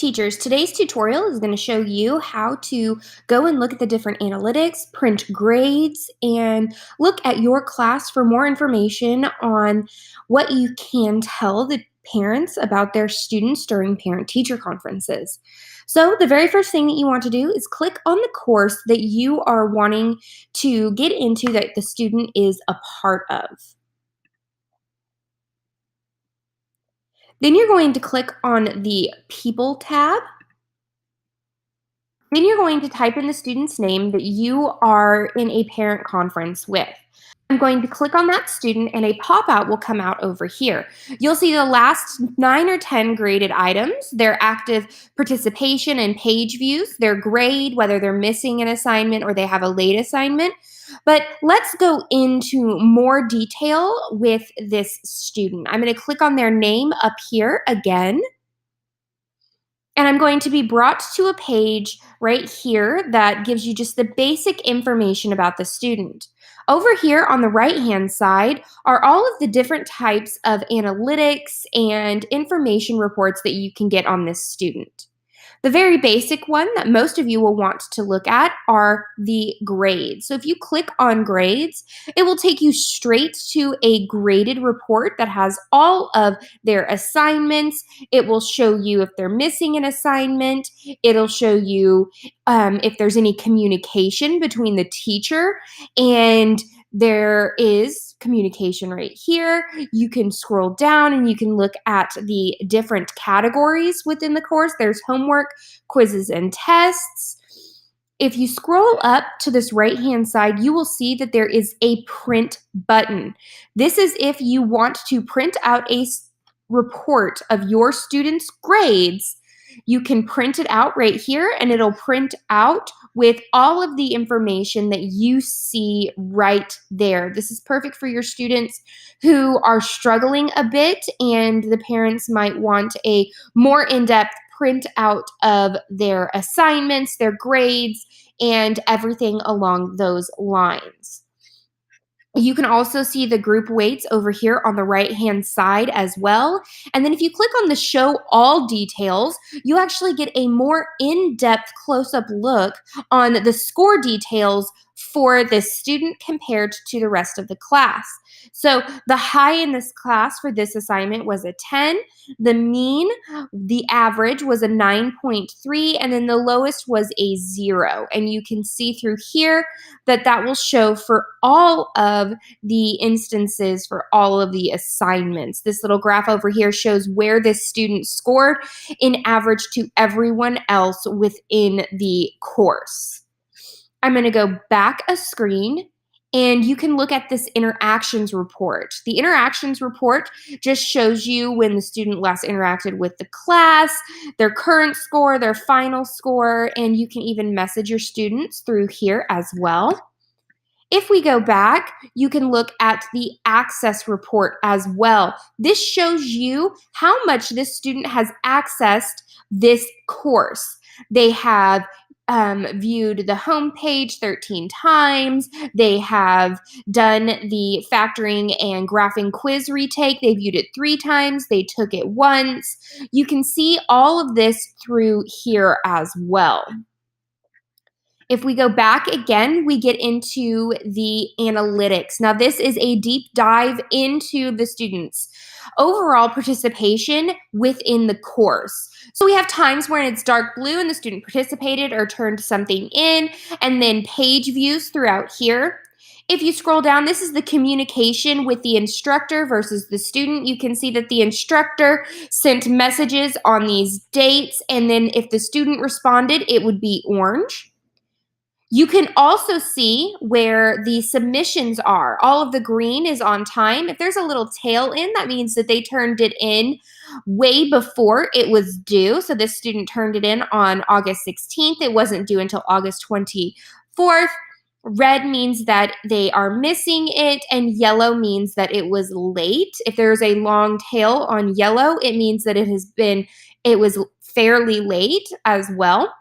teachers, today's tutorial is going to show you how to go and look at the different analytics, print grades, and look at your class for more information on what you can tell the parents about their students during parent-teacher conferences. So the very first thing that you want to do is click on the course that you are wanting to get into that the student is a part of. Then you're going to click on the People tab. Then you're going to type in the student's name that you are in a parent conference with. I'm going to click on that student and a pop-out will come out over here. You'll see the last 9 or 10 graded items, their active participation and page views, their grade, whether they're missing an assignment or they have a late assignment. But let's go into more detail with this student. I'm going to click on their name up here again. And I'm going to be brought to a page right here that gives you just the basic information about the student. Over here on the right-hand side are all of the different types of analytics and information reports that you can get on this student. The very basic one that most of you will want to look at are the grades. So if you click on grades, it will take you straight to a graded report that has all of their assignments. It will show you if they're missing an assignment. It'll show you if there's any communication between the teacher, and there is communication right here. You can scroll down and you can look at the different categories within the course. There's homework, quizzes, and tests. If you scroll up to this right-hand side, you will see that there is a print button. This is if you want to print out a report of your students' grades. You can print it out right here and it'll print out with all of the information that you see right there. This is perfect for your students who are struggling a bit and the parents might want a more in-depth print out of their assignments, their grades, and everything along those lines. You can also see the group weights over here on the right-hand side as well. And then if you click on the Show All Details, you actually get a more in-depth close-up look on the score details for this student compared to the rest of the class. So the high in this class for this assignment was a 10. The mean, the average was a 9.3, and then the lowest was a 0. And you can see through here that will show for all of the instances for all of the assignments. This little graph over here shows where this student scored in average to everyone else within the course. I'm going to go back a screen and you can look at this interactions report. The interactions report just shows you when the student last interacted with the class, their current score, their final score, and you can even message your students through here as well. If we go back, you can look at the access report as well. This shows you how much this student has accessed this course. They have viewed the home page 13 times. They have done the factoring and graphing quiz retake. They viewed it 3 times. They took it once. You can see all of this through here as well. If we go back again, we get into the analytics. Now, this is a deep dive into the students' overall participation within the course. So we have times when it's dark blue and the student participated or turned something in, and then page views throughout here. If you scroll down, this is the communication with the instructor versus the student. You can see that the instructor sent messages on these dates, and then if the student responded, it would be orange. You can also see where the submissions are. All of the green is on time. If there's a little tail in, that means that they turned it in way before it was due. So this student turned it in on August 16th. It wasn't due until August 24th. Red means that they are missing it, and yellow means that it was late. If there's a long tail on yellow, it means that it was fairly late as well.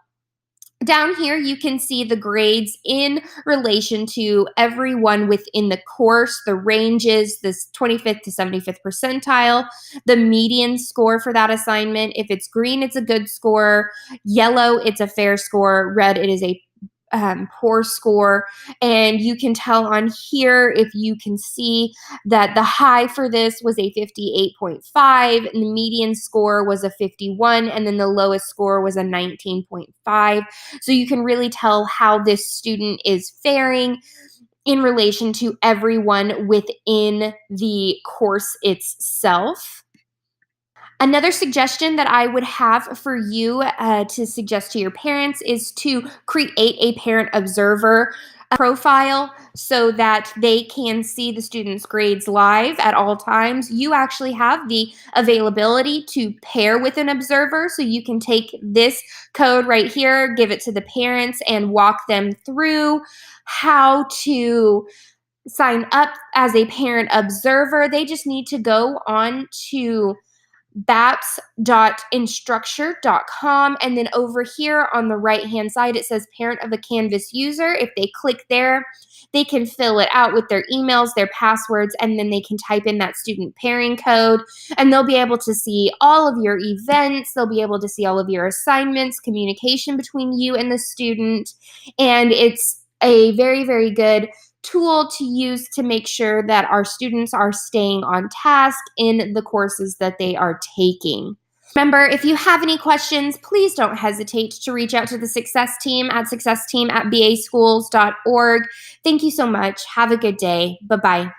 Down here, you can see the grades in relation to everyone within the course, the ranges, this 25th to 75th percentile, the median score for that assignment. If it's green, it's a good score. Yellow, it's a fair score. Red, it is a poor score. And you can tell on here, if you can see that the high for this was a 58.5, and the median score was a 51, and then the lowest score was a 19.5. So you can really tell how this student is faring in relation to everyone within the course itself. Another suggestion that I would have for you to suggest to your parents is to create a parent observer profile so that they can see the students' grades live at all times. You actually have the availability to pair with an observer, so you can take this code right here, give it to the parents, and walk them through how to sign up as a parent observer. They just need to go on to baps.instructure.com, and then over here on the right hand side it says parent of a Canvas user. If they click there, they can fill it out with their emails, their passwords, and then they can type in that student pairing code, and they'll be able to see all of your events, they'll be able to see all of your assignments, communication between you and the student, and it's a very, very good tool to use to make sure that our students are staying on task in the courses that they are taking. Remember, if you have any questions, please don't hesitate to reach out to the Success Team at successteam@baschools.org. Thank you so much. Have a good day. Bye-bye.